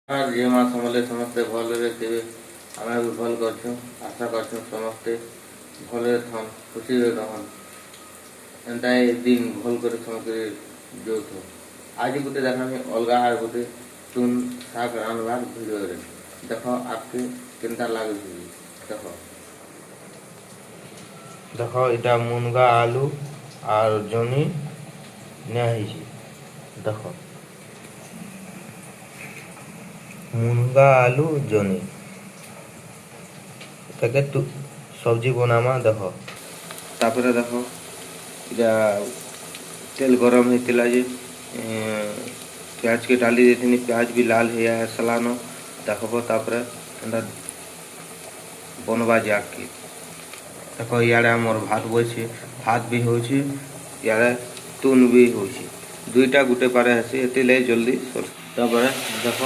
जे माँ समले समस्ते भलरे थे आम भी भल कर आशा कर समस्ते भले थन खुशी रहन एंता दिन भल कर समस्ते जो थो आज गोटे देखा अलगा आर गोटे तुन शाग रांधवार भिडियो देख आपके केनता लगे देख देख इटा मुनगा आलू और जनी नहीं देख मुनगा आलू जनी ताके तू सब्जी बनामा देख तापर देख इटा तेल गरम होता जे प्याज के डाली देती प्याज भी लाल हो है सलानो देखब तापर बनवा जाके देख इे आमर भात बचे भात भी हो तुन भी हो दुईटा गुटे पारे हेसी एति ले जल्दी तापर देख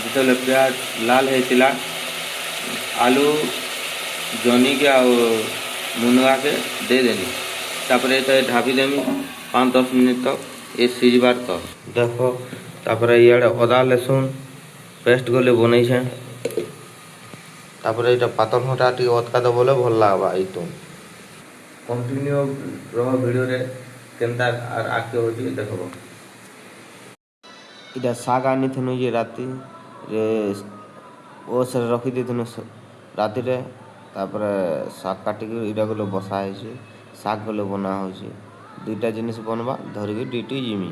जिते प्याज लाल होता आलू जनी के आ मुनगा के दे देनी तापर ये ढापी देमी 5-10 मिनट तक ये सीझबार तक देख तापर इे अदा लहसुन पेस्ट गले बनई तापर ये पातल हटा टी अटका दे बोले भल लगवा ये तुम कंटिन्यू रह भिडियो रे केनता आगे हो देखब इटा शाग आनी थनु ये राति रे ओ सर रखी देथुनु राति रे तापर शाग काटिक इटा गले बसा है शाग गले बना हो दुईटा जिनिस बनवा धरिकी ड्यूटी जिमी।